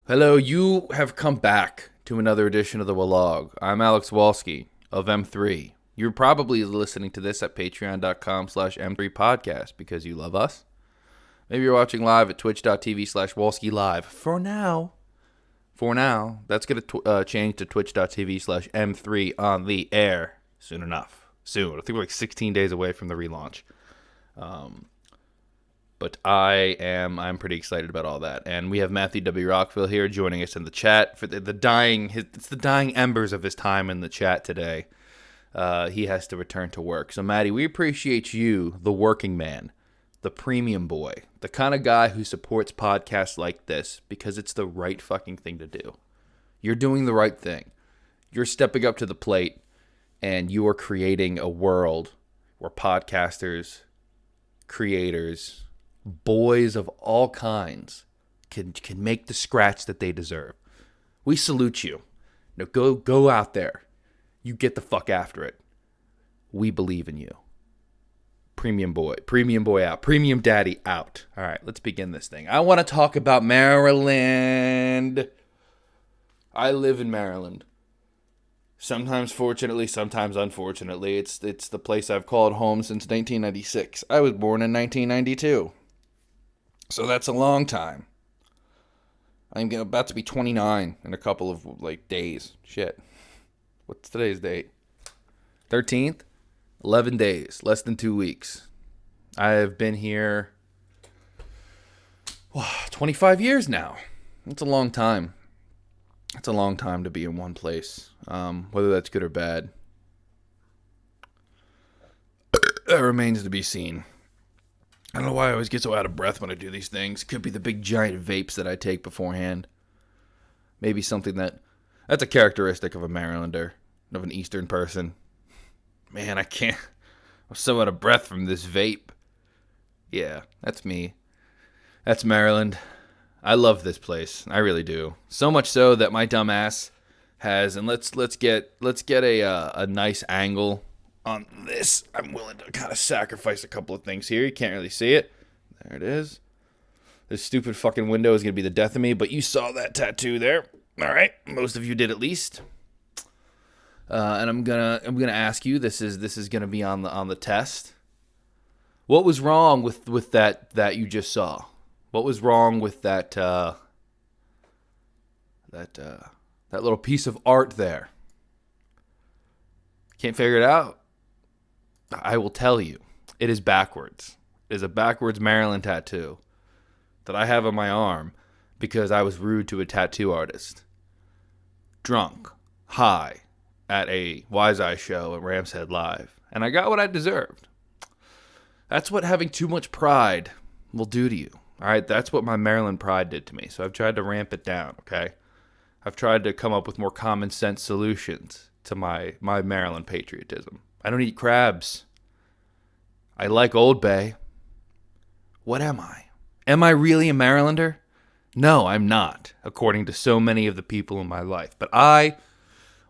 Hello, you have come back to another edition of the Wlog. I'm Alex Walski of M3. You're probably listening to this at patreon.com/M3podcast because you love us. Maybe you're watching live at twitch.tv/Walski Live. For now, that's going to change to twitch.tv/M3 on the air soon enough. Soon. I think we're like 16 days away from the relaunch. But I'm pretty excited about all that. And we have Matthew W. Rockville here joining us in the chat for the dying embers of his time in the chat today. He has to return to work. So Matty, we appreciate you, the working man, the premium boy, the kind of guy who supports podcasts like this because it's the right fucking thing to do. You're doing the right thing. You're stepping up to the plate and you are creating a world where podcasters, creators, boys of all kinds can make the scratch that they deserve. We salute you. Now go out there. You get the fuck after it. We believe in you. Premium boy out. Premium daddy out. All right, let's begin this thing. I want to talk about Maryland. I live in Maryland. Sometimes fortunately, sometimes unfortunately. It's the place I've called home since 1996. I was born in 1992. So that's a long time. I'm about to be 29 in a couple of days. Shit. What's today's date? 13th? 11 days. Less than 2 weeks. I have been here 25 years now. That's a long time. It's a long time to be in one place. Whether that's good or bad, that remains to be seen. I don't know why I always get so out of breath when I do these things. Could be the big giant vapes that I take beforehand. Maybe something that's a characteristic of a Marylander, of an Eastern person. Man, I can't. I'm so out of breath from this vape. Yeah, that's me. That's Maryland. I love this place. I really do. So much so that my dumb ass has, and let's get a nice angle on this. I'm willing to kind of sacrifice a couple of things here. You can't really see it. There it is. This stupid fucking window is going to be the death of me, but you saw that tattoo there. All right. Most of you did at least. And I'm going to ask you, this is going to be on the test. What was wrong with that you just saw? What was wrong with that little piece of art there? Can't figure it out? I will tell you, it is backwards. It is a backwards Maryland tattoo that I have on my arm because I was rude to a tattoo artist. Drunk, high, at a Wise Eye show at Rams Head Live. And I got what I deserved. That's what having too much pride will do to you. All right, that's what my Maryland pride did to me. So I've tried to ramp it down, okay? I've tried to come up with more common sense solutions to my Maryland patriotism. I don't eat crabs. I like Old Bay. What am I? Am I really a Marylander? No, I'm not, according to so many of the people in my life. But I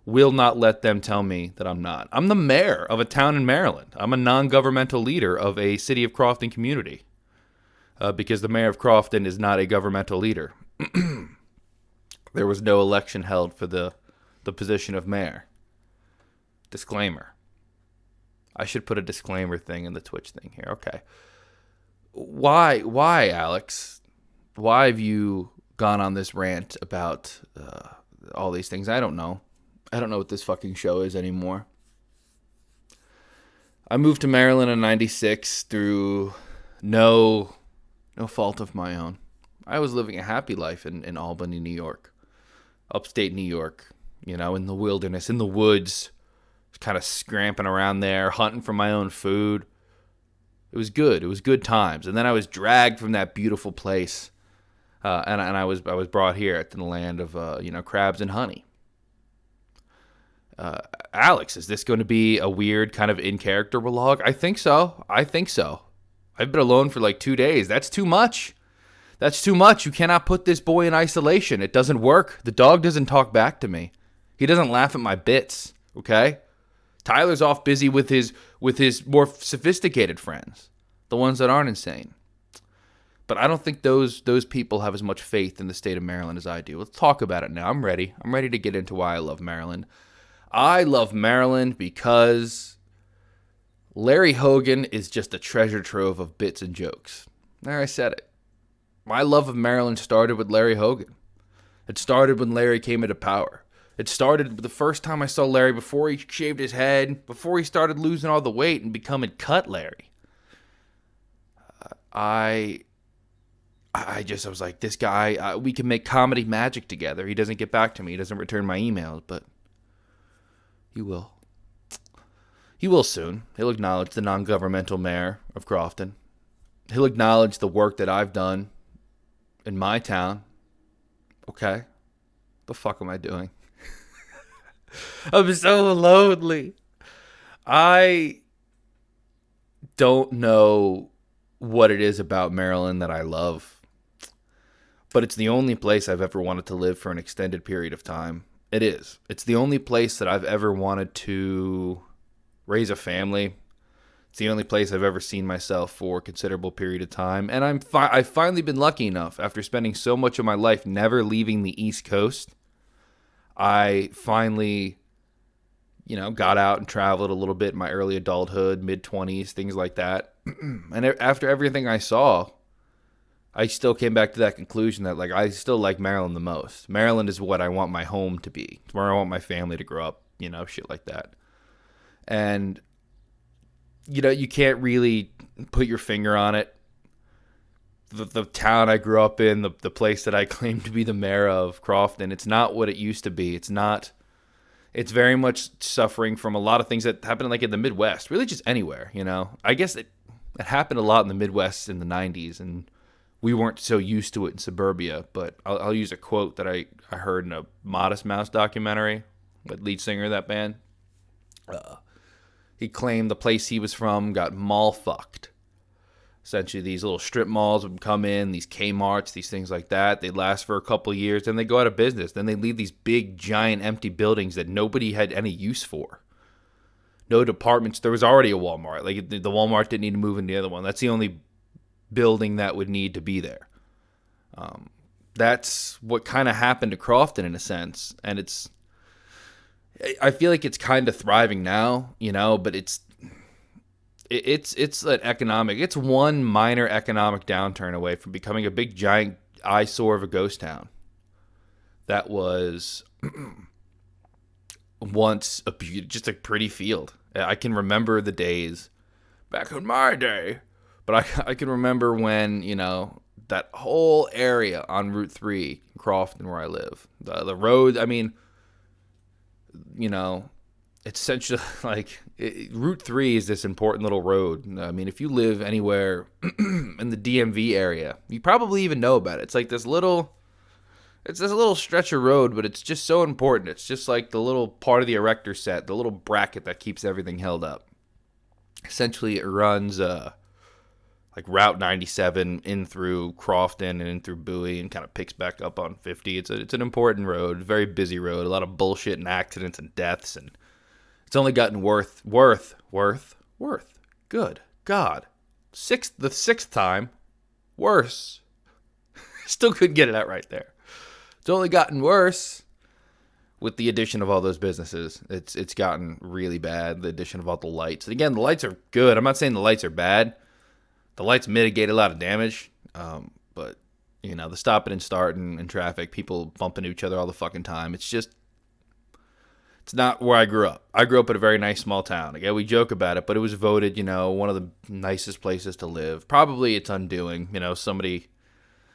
will not let them tell me that I'm not. I'm the mayor of a town in Maryland. I'm a non-governmental leader of a City of Crofton community. Because the mayor of Crofton is not a governmental leader. There was no election held for the position of mayor. Disclaimer. I should put a disclaimer thing in the Twitch thing here. Okay. Why, Alex? Why have you gone on this rant about all these things? I don't know. I don't know what this fucking show is anymore. I moved to Maryland in 96 through no fault of my own. I was living a happy life in Albany, New York. Upstate New York. In the wilderness, in the woods. Kind of scramping around there, hunting for my own food. It was good. It was good times. And then I was dragged from that beautiful place, and I was brought here to the land of crabs and honey. Alex, is this going to be a weird kind of in character vlog? I think so. I've been alone for 2 days. That's too much. You cannot put this boy in isolation. It doesn't work. The dog doesn't talk back to me. He doesn't laugh at my bits. Okay. Tyler's off busy with his more sophisticated friends, the ones that aren't insane. But I don't think those people have as much faith in the state of Maryland as I do. Let's talk about it now. I'm ready. I'm ready to get into why I love Maryland. I love Maryland because Larry Hogan is just a treasure trove of bits and jokes. There, I said it. My love of Maryland started with Larry Hogan. It started when Larry came into power. It started the first time I saw Larry before he shaved his head, before he started losing all the weight and becoming Cut Larry. I was like, this guy, we can make comedy magic together. He doesn't get back to me. He doesn't return my emails, but he will. He will soon. He'll acknowledge the non-governmental mayor of Crofton. He'll acknowledge the work that I've done in my town. Okay. The fuck am I doing? I'm so lonely. I don't know what it is about Maryland that I love, but it's the only place I've ever wanted to live for an extended period of time. It is. It's the only place that I've ever wanted to raise a family. It's the only place I've ever seen myself for a considerable period of time. And I've finally been lucky enough, after spending so much of my life never leaving the East Coast, I finally, got out and traveled a little bit in my early adulthood, mid-20s, things like that. And after everything I saw, I still came back to that conclusion that, I still like Maryland the most. Maryland is what I want my home to be. It's where I want my family to grow up, shit like that. And, you can't really put your finger on it. The town I grew up in, the place that I claim to be the mayor of, Crofton, it's not what it used to be. It's not. It's very much suffering from a lot of things that happen in the Midwest, really just anywhere, I guess it happened a lot in the Midwest in the 90s, and we weren't so used to it in suburbia. But I'll use a quote that I heard in a Modest Mouse documentary, the lead singer of that band. He claimed the place he was from got mall fucked. Essentially, these little strip malls would come in, these Kmarts, these things like that. They'd last for a couple of years, then they go out of business. Then they leave these big, giant, empty buildings that nobody had any use for. No departments. There was already a Walmart. The Walmart didn't need to move in the other one. That's the only building that would need to be there. That's what kind of happened to Crofton in a sense. And I feel like it's kind of thriving now, but it's an economic. It's one minor economic downturn away from becoming a big giant eyesore of a ghost town. That was once just a pretty field. I can remember the days back in my day, but I can remember when that whole area on Route 3 in Crofton where I live, the road. I mean, it's essentially Route 3 is this important little road. I mean, if you live anywhere in the DMV area, you probably even know about it. It's this little stretch of road, but it's just so important. It's just like the little part of the erector set, the little bracket that keeps everything held up. Essentially, it runs Route 97 in through Crofton and in through Bowie and kind of picks back up on 50. It's an important road, very busy road, a lot of bullshit and accidents and deaths, and it's only gotten worth. Good God. The sixth time, worse. Still couldn't get it out right there. It's only gotten worse with the addition of all those businesses. It's gotten really bad, the addition of all the lights. And again, the lights are good. I'm not saying the lights are bad. The lights mitigate a lot of damage, but, the stopping and starting and traffic, people bumping into each other all the fucking time. It's not where I grew up. I grew up in a very nice small town. Again, we joke about it, but it was voted, one of the nicest places to live. Probably its undoing.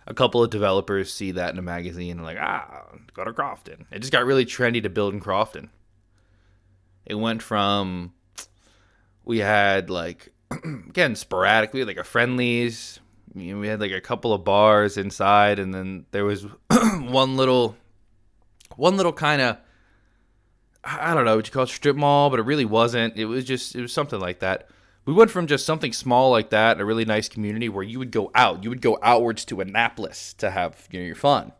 A couple of developers see that in a magazine and go to Crofton. It just got really trendy to build in Crofton. It went from, we had again, sporadic. We had a Friendlies. We had a couple of bars inside, and then there was one little kind of, I don't know what you call it, strip mall, but it really wasn't. It was something like that. We went from just something small like that, a really nice community where you would go out. You would go outwards to Annapolis to have your fun,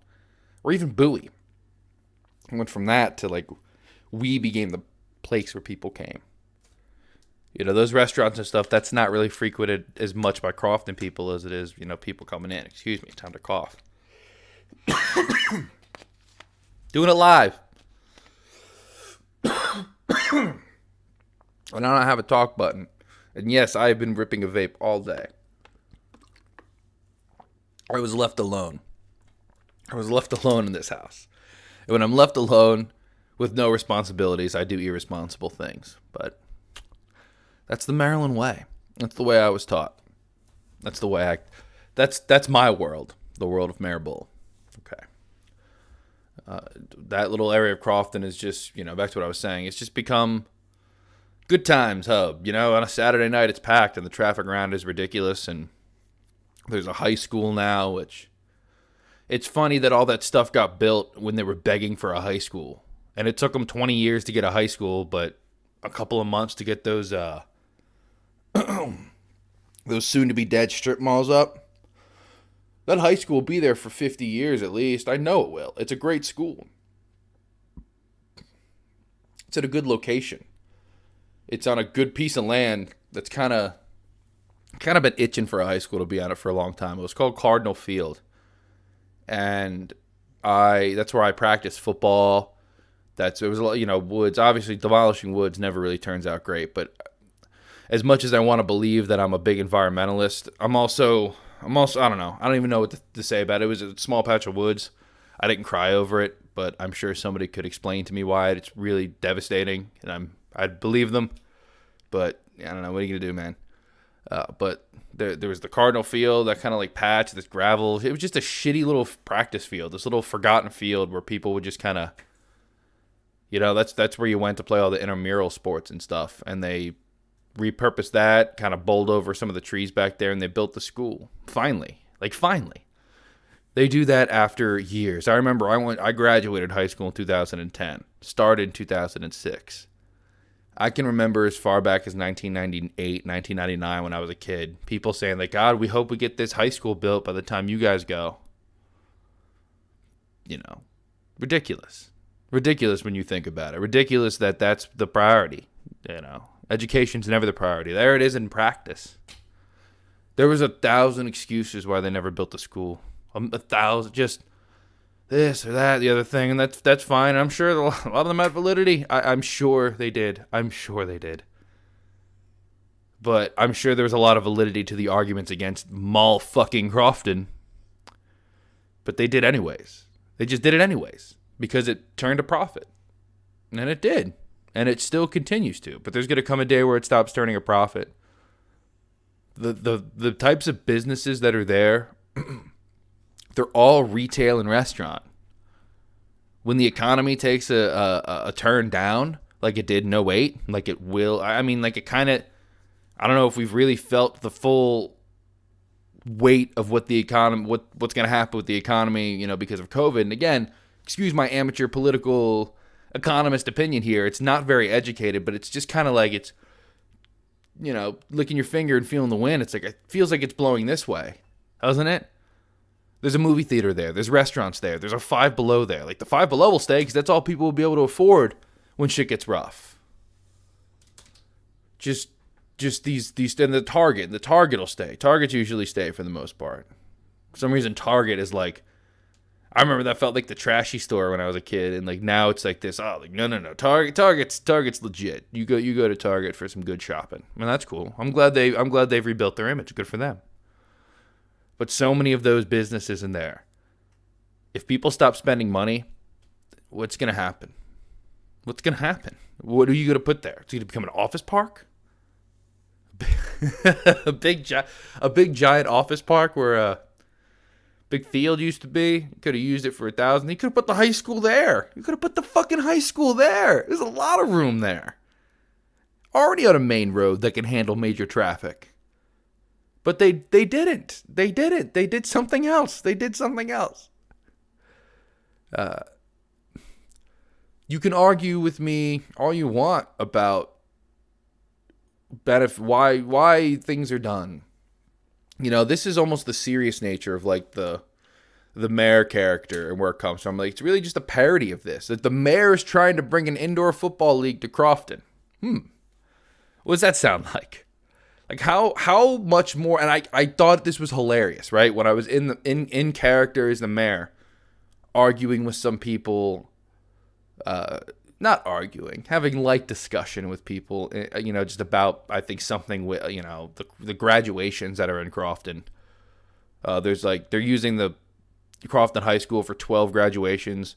or even Bowie. I went from that to we became the place where people came. Those restaurants and stuff, that's not really frequented as much by Crofton people as it is, people coming in. Excuse me, time to cough. Doing it live. And I don't have a talk button. And yes, I have been ripping a vape all day. I was left alone. I was left alone in this house. And when I'm left alone with no responsibilities, I do irresponsible things. But that's the Maryland way. That's the way I was taught. That's the way that's my world. The world of Mayor Bull. Okay. That little area of Crofton is just, back to what I was saying. It's just become good times hub. On a Saturday night it's packed and the traffic around is ridiculous. And there's a high school now, which it's funny that all that stuff got built when they were begging for a high school. And it took them 20 years to get a high school, but a couple of months to get those those soon-to-be-dead strip malls up. That high school will be there for 50 years at least. I know it will. It's a great school. It's at a good location. It's on a good piece of land that's kind of been itching for a high school to be on it for a long time. It was called Cardinal Field. And that's where I practiced football. It was woods. Obviously, demolishing woods never really turns out great. But as much as I want to believe that I'm a big environmentalist, I'm also I don't know. I don't even know what to say about it. It was a small patch of woods. I didn't cry over it, but I'm sure somebody could explain to me why it's really devastating, and I'd believe them. But I don't know. What are you gonna do, man? But there was the Cardinal Field, that kind of like patch, this gravel. It was just a shitty little practice field, this little forgotten field where people would just kind of, that's where you went to play all the intramural sports and stuff. And they repurposed that, kind of bowled over some of the trees back there, and they built the school. Finally. They do that after years. I remember I graduated high school in 2010, started in 2006. I can remember as far back as 1998, 1999 when I was a kid, people saying like, God, we hope we get this high school built by the time you guys go. Ridiculous. Ridiculous when you think about it. Ridiculous that that's the priority. Education's never the priority. There it is in practice. There was 1,000 excuses why they never built the school. 1,000, just this or that, the other thing, and that's fine. I'm sure a lot of them have validity. I'm sure they did. But I'm sure there was a lot of validity to the arguments against Mall fucking Crofton. But they did anyways. They just did it anyways because it turned a profit. And it did. And it still continues to. But there's going to come a day where it stops turning a profit. The types of businesses that are there, they're all retail and restaurant. When the economy takes a turn down, like it did in '08, like it will, I don't know if we've really felt the full weight of what the economy, what's going to happen with the economy, because of COVID. And again, excuse my amateur political economist opinion here. It's not very educated, but it's just kind of like it's, licking your finger and feeling the wind. It's like, it feels like it's blowing this way, doesn't it? There's a movie theater there. There's restaurants there. There's a Five Below there. Like the Five Below will stay because that's all people will be able to afford when shit gets rough. Just these, and the Target will stay. Targets usually stay for the most part. For some reason, Target is like, I remember that felt like the trashy store when I was a kid, and like now it's like this. Oh, like no. Target's legit. You go to Target for some good shopping. I mean, that's cool. I'm glad they've rebuilt their image. Good for them. But so many of those businesses in there, if people stop spending money, what's going to happen? What are you going to put there? It's going to become an office park? a big giant office park where a big field used to be. You could have used it for 1,000. You could have put the high school there. You could have put the fucking high school there. There's a lot of room there. Already on a main road that can handle major traffic. But they didn't. They did something else. You can argue with me all you want about why things are done. This is almost the serious nature of like the mayor character and where it comes from. Like it's really just a parody of this. That the mayor is trying to bring an indoor football league to Crofton. Well, What does that sound like? Like how much more? And I thought this was hilarious, right? When I was in character as the mayor, arguing with some people, not arguing, having light discussion with people, just about, I think, something with, the graduations that are in Crofton. They're using the Crofton High School for 12 graduations,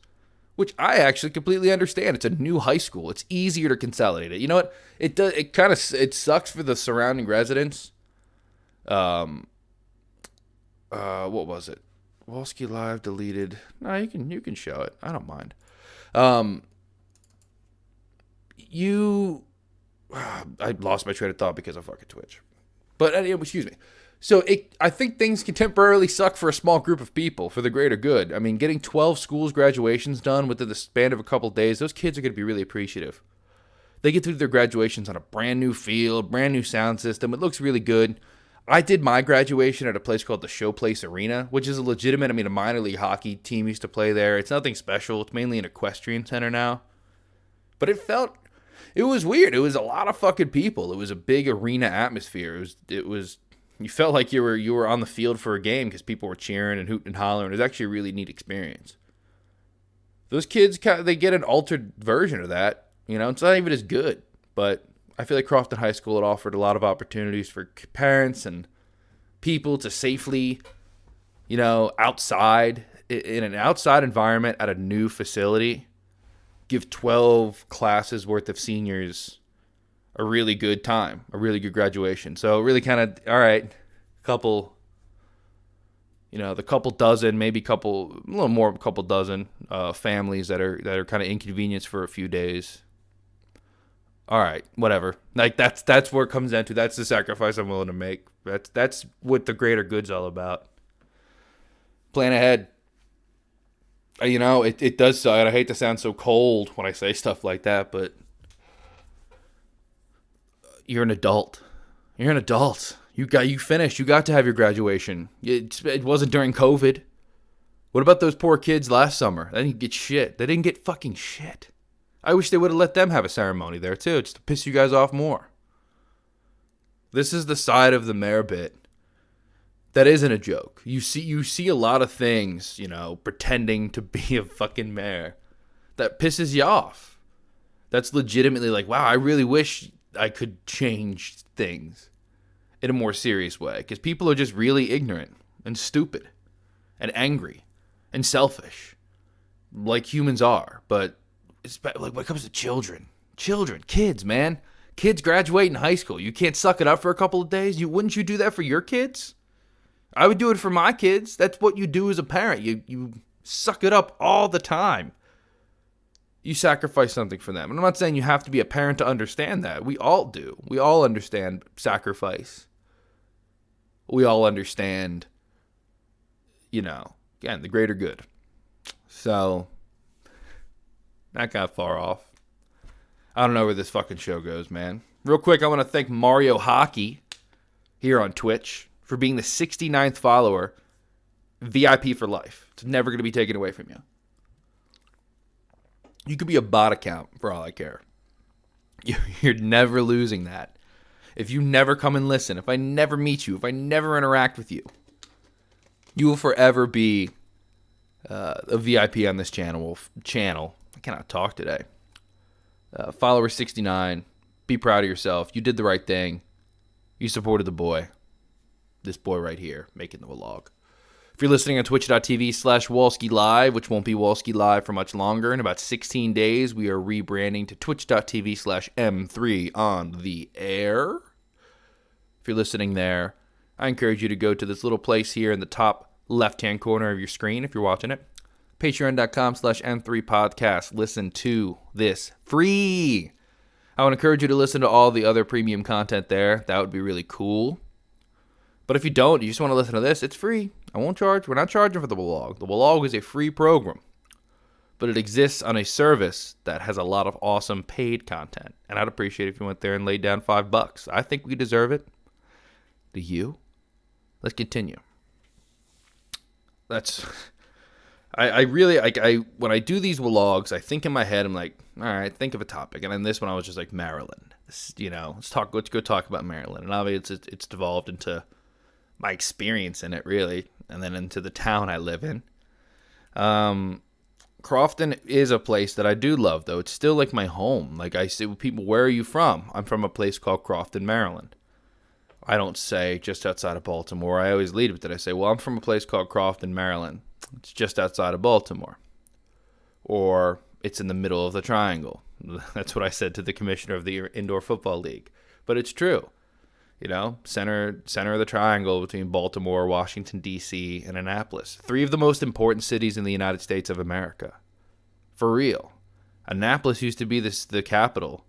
which I actually completely understand. It's a new high school. It's easier to consolidate it. You know what? It sucks for the surrounding residents. What was it? Wolski Live deleted. No, you can show it. I don't mind. I lost my train of thought because of fucking Twitch. But anyway, excuse me. So I think things can temporarily suck for a small group of people for the greater good. I mean, getting 12 schools graduations done within the span of a couple of days, those kids are going to be really appreciative. They get to do their graduations on a brand new field, brand new sound system. It looks really good. I did my graduation at a place called the Showplace Arena, which is a minor league hockey team used to play there. It's nothing special. It's mainly an equestrian center now. But it was weird. It was a lot of fucking people. It was a big arena atmosphere. It was you felt like you were on the field for a game because people were cheering and hooting and hollering. It was actually a really neat experience. Those kids, they get an altered version of that. It's not even as good, but I feel like Crofton High School had offered a lot of opportunities for parents and people to safely, outside, in an outside environment at a new facility, give 12 classes worth of seniors a really good time, a really good graduation. So really kind of, all right, the couple dozen, maybe a little more, a couple dozen families that are kind of inconvenienced for a few days. All right, whatever. Like that's where it comes down to. That's the sacrifice I'm willing to make. That's what the greater good's all about. Plan ahead. It does suck. And I hate to sound so cold when I say stuff like that, but you're an adult. You're an adult. You finished. You got to have your graduation. It wasn't during COVID. What about those poor kids last summer? They didn't get shit. They didn't get fucking shit. I wish they would have let them have a ceremony there too, just to piss you guys off more. This is the side of the mayor bit that isn't a joke. You see a lot of things, pretending to be a fucking mayor that pisses you off. That's legitimately like, wow, I really wish I could change things in a more serious way, because people are just really ignorant and stupid and angry and selfish, like humans are. But it's like when it comes to children, kids, man, kids graduate in high school. You can't suck it up for a couple of days. Wouldn't you do that for your kids? I would do it for my kids. That's what you do as a parent. You suck it up all the time. You sacrifice something for them. And I'm not saying you have to be a parent to understand that. We all do. We all understand sacrifice. We all understand, again, the greater good. So, that got far off. I don't know where this fucking show goes, man. Real quick, I want to thank Mario Hockey here on Twitch for being the 69th follower, VIP for life. It's never going to be taken away from you. You could be a bot account for all I care. You're never losing that. If you never come and listen, if I never meet you, if I never interact with you, you will forever be a VIP on this channel. I cannot talk today. Follower 69. Be proud of yourself. You did the right thing. You supported the boy. This boy right here, making the vlog. If you're listening on twitch.tv/Wolski Live, which won't be Wolski Live for much longer, in about 16 days, we are rebranding to twitch.tv/M3 on the air. If you're listening there, I encourage you to go to this little place here in the top left-hand corner of your screen if you're watching it. Patreon.com/M3podcast. Listen to this free. I would encourage you to listen to all the other premium content there. That would be really cool. But if you don't, you just want to listen to this, it's free. I won't charge. We're not charging for the Wlog. The Wlog is a free program. But it exists on a service that has a lot of awesome paid content. And I'd appreciate it if you went there and laid down $5. I think we deserve it. Do you? Let's continue. I really like I when I do these vlogs, I think in my head, I'm like, all right, think of a topic. And then this one, I was just like Maryland. Let's go talk about Maryland. And obviously, it's devolved into my experience in it, really, and then into the town I live in. Crofton is a place that I do love, though. It's still like my home. Like I say, people, where are you from? I'm from a place called Crofton, Maryland. I don't say just outside of Baltimore. I always lead with it. I say, well, I'm from a place called Crofton, Maryland. It's just outside of Baltimore. Or it's in the middle of the triangle. That's what I said to the commissioner of the Indoor Football League. But it's true. Center of the triangle between Baltimore, Washington, D.C., and Annapolis. 3 of the most important cities in the United States of America. For real. Annapolis used to be the capital,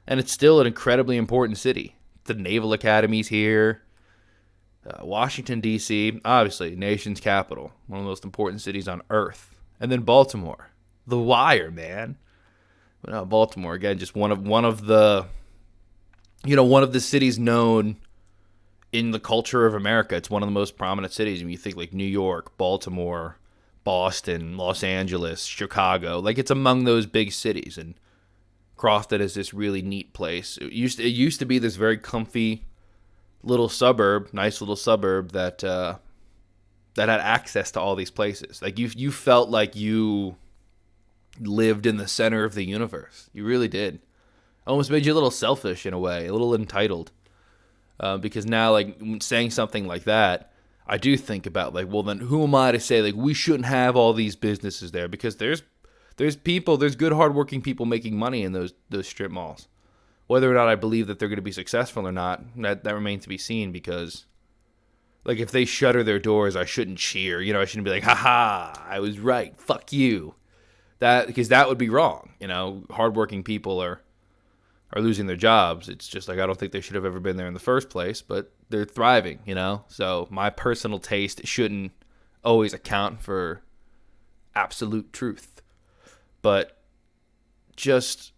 and it's still an incredibly important city. The Naval Academy's here. Washington, D.C., obviously, nation's capital. One of the most important cities on earth. And then Baltimore. The Wire, man. But no, Baltimore, again, just one of the cities known in the culture of America. It's one of the most prominent cities. When you think like New York, Baltimore, Boston, Los Angeles, Chicago, like it's among those big cities. And Crofton is this really neat place. It used to be this very comfy little suburb, nice little suburb that had access to all these places. Like you felt like you lived in the center of the universe. You really did. Almost made you a little selfish in a way, a little entitled. Because now, like, saying something like that, I do think about, like, well, then who am I to say, like, we shouldn't have all these businesses there? Because there's good, hardworking people making money in those strip malls. Whether or not I believe that they're going to be successful or not, that remains to be seen. Because, like, if they shutter their doors, I shouldn't cheer. I shouldn't be like, ha, I was right, fuck you. Because that would be wrong. Hardworking people are losing their jobs. It's just like, I don't think they should have ever been there in the first place, but they're thriving, So my personal taste shouldn't always account for absolute truth. But just,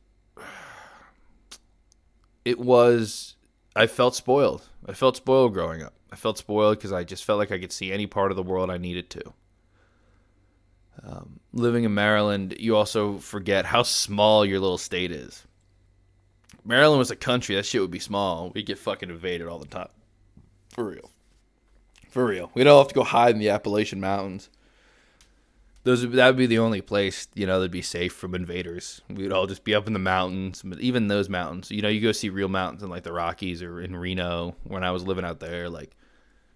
I felt spoiled. I felt spoiled growing up. I felt spoiled because I just felt like I could see any part of the world I needed to. Living in Maryland, you also forget how small your little state is. Maryland was a country, that shit would be small. We'd get fucking invaded all the time. For real. For real. We'd all have to go hide in the Appalachian Mountains. That would be the only place, that'd be safe from invaders. We'd all just be up in the mountains. But even those mountains, you go see real mountains in like the Rockies or in Reno when I was living out there. Like,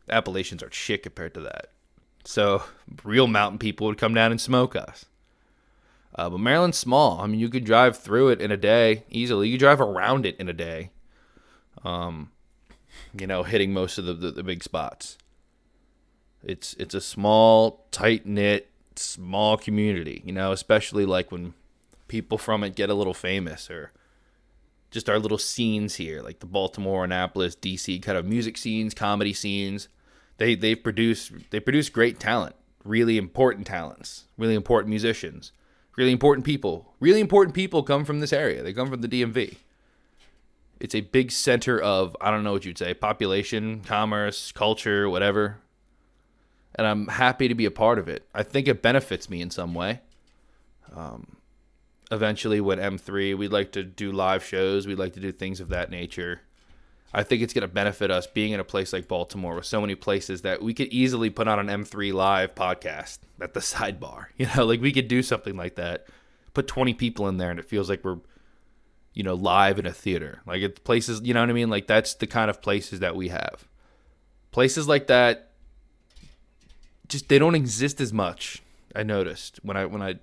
the Appalachians are shit compared to that. So, real mountain people would come down and smoke us. But Maryland's small. I mean, you could drive through it in a day easily. You could drive around it in a day. Hitting most of the big spots. It's a small, tight-knit, small community, especially like when people from it get a little famous, or just our little scenes here, like the Baltimore, Annapolis, DC kind of music scenes, comedy scenes. They produce great talent, really important talents, really important musicians. Really important people. Really important people come from this area. They come from the DMV. It's a big center of, I don't know what you'd say, population, commerce, culture, whatever. And I'm happy to be a part of it. I think it benefits me in some way. Eventually, when M3, we'd like to do live shows. We'd like to do things of that nature. I think it's going to benefit us being in a place like Baltimore with so many places that we could easily put on an M3 live podcast at the sidebar. Like we could do something like that. Put 20 people in there and it feels like we're, live in a theater. Like it's places, you know what I mean? Like that's the kind of places that we have. Places like that, just they don't exist as much. I noticed when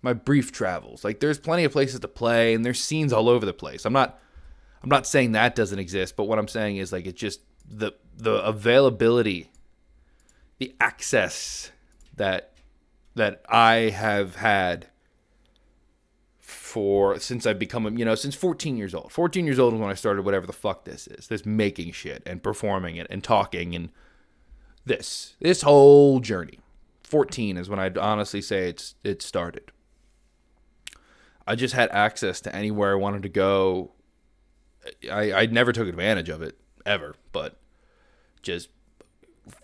my brief travels. Like there's plenty of places to play and there's scenes all over the place. I'm not saying that doesn't exist, but what I'm saying is like it's just the availability, the access that I have had since I've become, since 14 years old. 14 years old is when I started whatever the fuck this is. This making shit and performing it and talking and this whole journey. 14 is when I'd honestly say it started. I just had access to anywhere I wanted to go. I never took advantage of it, ever, but just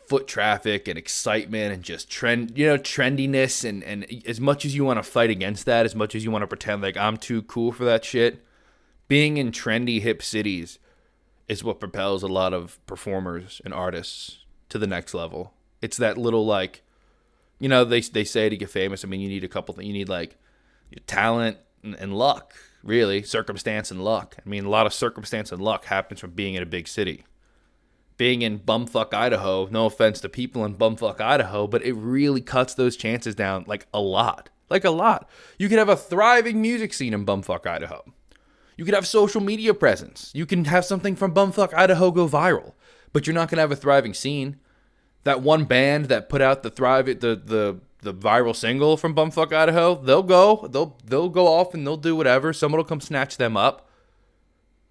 foot traffic and excitement and just trendiness. And as much as you want to fight against that, as much as you want to pretend like I'm too cool for that shit, being in trendy, hip cities is what propels a lot of performers and artists to the next level. It's that little, like, they say to get famous, I mean, you need a couple things. You need, like, talent and luck, really. Circumstance and luck. I mean, a lot of circumstance and luck happens from being in a big city. Being in bumfuck Idaho, no offense to people in bumfuck Idaho, but it really cuts those chances down, like, a lot. Like, a lot. You could have a thriving music scene in bumfuck Idaho. You could have social media presence. You can have something from bumfuck Idaho go viral, but you're not going to have a thriving scene. That one band that put out the viral single from bumfuck Idaho, they'll go off and they'll do whatever. Someone will come snatch them up.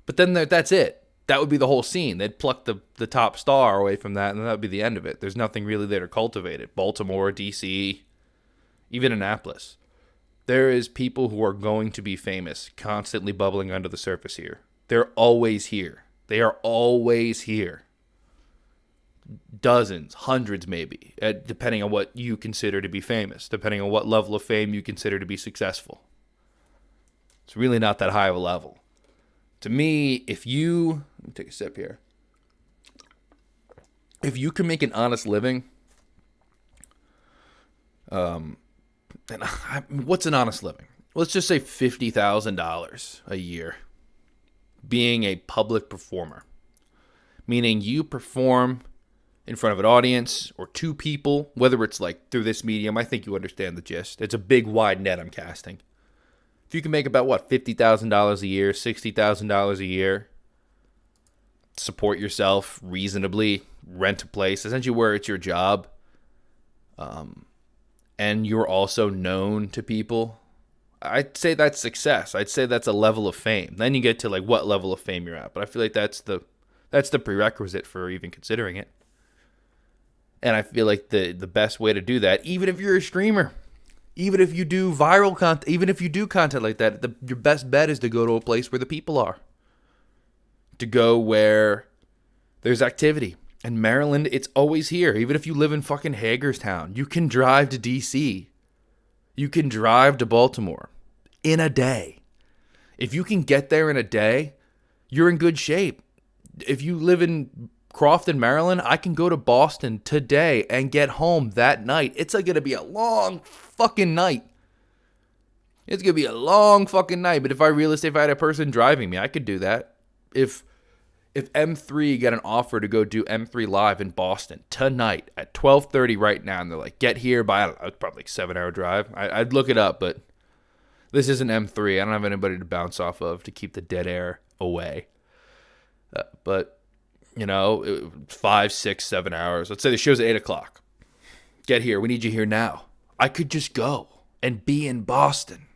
But then that's it. That would be the whole scene. They'd pluck the top star away from that, and that would be the end of it. There's nothing really there to cultivate it. Baltimore, D.C., even Annapolis. There is people who are going to be famous constantly bubbling under the surface here. They're always here. They are always here. Dozens, hundreds maybe, depending on what you consider to be famous, depending on what level of fame you consider to be successful. It's really not that high of a level. To me, let me take a sip here. If you can make an honest living, what's an honest living? Let's just say $50,000 a year being a public performer, meaning you perform in front of an audience or two people, whether it's like through this medium. I think you understand the gist. It's a big, wide net I'm casting. If you can make about, $50,000 a year, $60,000 a year, support yourself reasonably, rent a place, essentially where it's your job, and you're also known to people, I'd say that's success. I'd say that's a level of fame. Then you get to, like, what level of fame you're at. But I feel like that's the prerequisite for even considering it. And I feel like the best way to do that, even if you're a streamer, even if you do viral content, even if you do content like that, your best bet is to go to a place where the people are. To go where there's activity. In Maryland, it's always here. Even if you live in fucking Hagerstown, you can drive to D.C. You can drive to Baltimore in a day. If you can get there in a day, you're in good shape. If you live in Crofton, Maryland, I can go to Boston today and get home that night. It's going to be a long fucking night. It's going to be a long fucking night. But if I had a person driving me, I could do that. If M3 got an offer to go do M3 Live in Boston tonight at 12:30 right now, and they're like, get here by, I don't know, it's probably like a 7-hour drive. I'd look it up, but this isn't M3. I don't have anybody to bounce off of to keep the dead air away. But 5, 6, 7 hours. Let's say the show's at 8 o'clock. Get here. We need you here now. I could just go and be in Boston.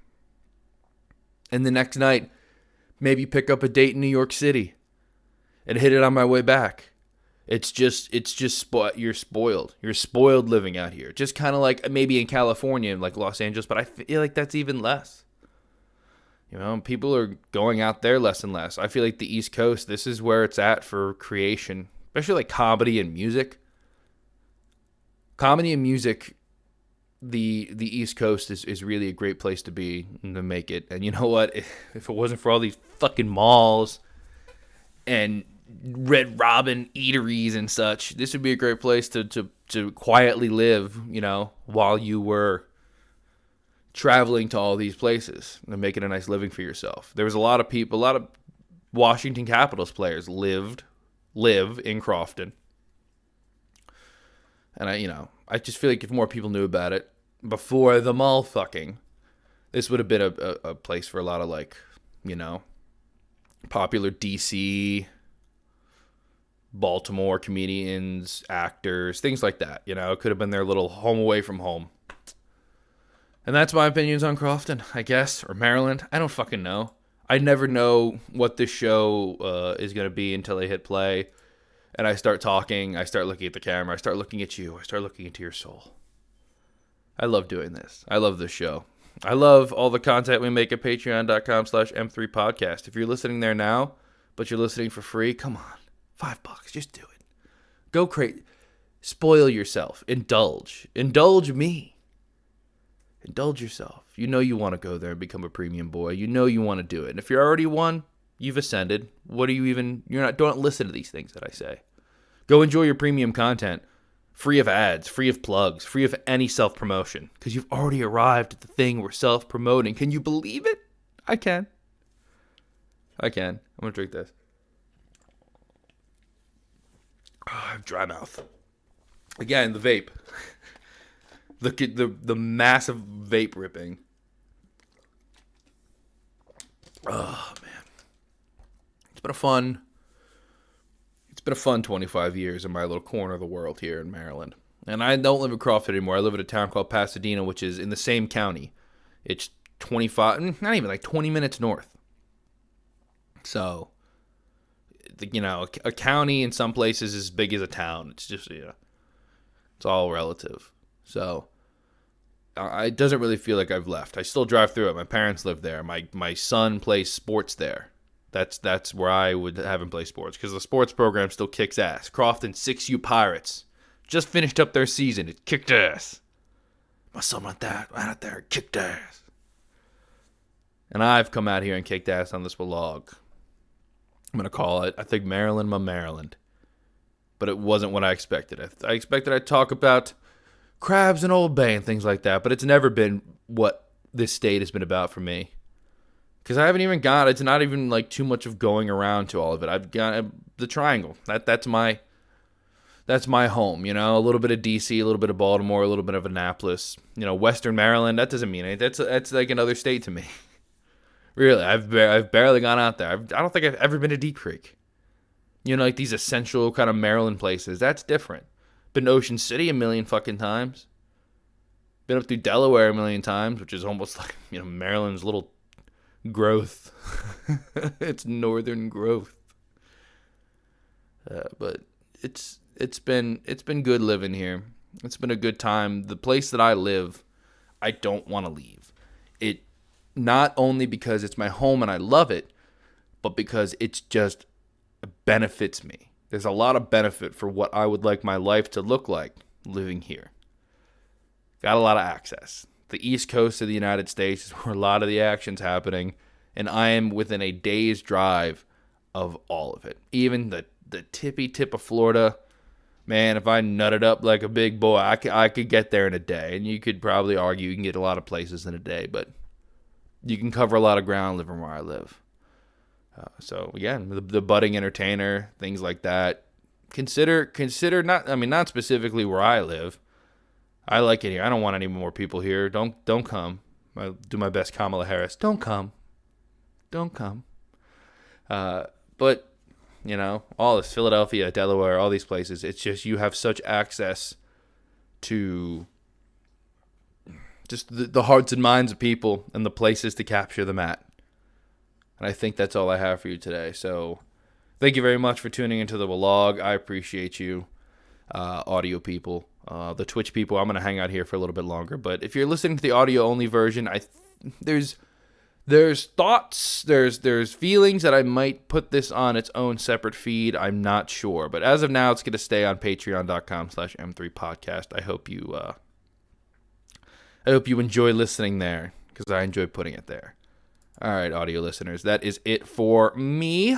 And the next night, maybe pick up a date in New York City and hit it on my way back. You're spoiled. You're spoiled living out here. Just kind of like maybe in California, like Los Angeles, but I feel like that's even less. People are going out there less and less. I feel like the East Coast, this is where it's at for creation, especially like comedy and music. Comedy and music, the East Coast is really a great place to be and to make it. And you know what? If it wasn't for all these fucking malls and Red Robin eateries and such, this would be a great place to quietly live, while you were traveling to all these places and making a nice living for yourself. There was a lot of Washington Capitals players live in Crofton. And I just feel like if more people knew about it before the mall fucking, this would have been a place for a lot of popular DC, Baltimore comedians, actors, things like that. It could have been their little home away from home. And that's my opinions on Crofton, I guess, or Maryland. I don't fucking know. I never know what this show is going to be until I hit play. And I start talking. I start looking at the camera. I start looking at you. I start looking into your soul. I love doing this. I love this show. I love all the content we make at patreon.com/M3podcast. If you're listening there now, but you're listening for free, come on. $5. Just do it. Go crazy. Spoil yourself. Indulge. Indulge me. Indulge yourself. You know you want to go there and become a premium boy. You know you want to do it. And if you're already one, you've ascended. Don't listen to these things that I say. Go enjoy your premium content. Free of ads, free of plugs, free of any self-promotion. Because you've already arrived at the thing we're self-promoting. Can you believe it? I can. I'm going to drink this. Oh, I have dry mouth. Again, the vape. The massive vape ripping. Oh, man. It's been a fun 25 years in my little corner of the world here in Maryland. And I don't live in Crawford anymore. I live in a town called Pasadena, which is in the same county. It's 25, not even like 20 minutes north. So, a county in some places is as big as a town. It's just, it's all relative. So, it doesn't really feel like I've left. I still drive through it. My parents live there. My son plays sports there. That's where I would have him play sports, because the sports program still kicks ass. Crofton 6U Pirates just finished up their season. It kicked ass. My son went out there, kicked ass. And I've come out here and kicked ass on this Wlog. I'm going to call it, I think, Maryland, my Maryland. But it wasn't what I expected. I expected I'd talk about crabs and Old Bay and things like that, but it's never been what this state has been about for me. Because I haven't even it's not even like too much of going around to all of it. I've got the Triangle. That's my home, a little bit of DC, a little bit of Baltimore, a little bit of Annapolis, Western Maryland. That doesn't mean anything. That's like another state to me. Really, I've barely gone out there. I don't think I've ever been to Deep Creek. Like these essential kind of Maryland places. That's different. Been to Ocean City a million fucking times. Been up through Delaware a million times, which is almost like, Maryland's little growth. It's northern growth. But it's been good living here. It's been a good time. The place that I live, I don't want to leave. It not only because it's my home and I love it, but because it's just benefits me. There's a lot of benefit for what I would like my life to look like living here. Got a lot of access. The East Coast of the United States is where a lot of the action's happening, and I am within a day's drive of all of it. Even the tippy tip of Florida, man, if I nutted up like a big boy, I could get there in a day. And you could probably argue you can get a lot of places in a day, but you can cover a lot of ground living where I live. So again, the budding entertainer, things like that. Consider not specifically where I live. I like it here. I don't want any more people here. Don't come. I'll do my best Kamala Harris. Don't come. But, all this Philadelphia, Delaware, all these places, it's just you have such access to just the hearts and minds of people and the places to capture them at. And I think that's all I have for you today. So thank you very much for tuning into the Wlog. I appreciate you, audio people. The Twitch people, I'm going to hang out here for a little bit longer. But if you're listening to the audio-only version, there's thoughts, there's feelings that I might put this on its own separate feed. I'm not sure. But as of now, it's going to stay on patreon.com/M3podcast. I hope you enjoy listening there, because I enjoy putting it there. All right, audio listeners, that is it for me.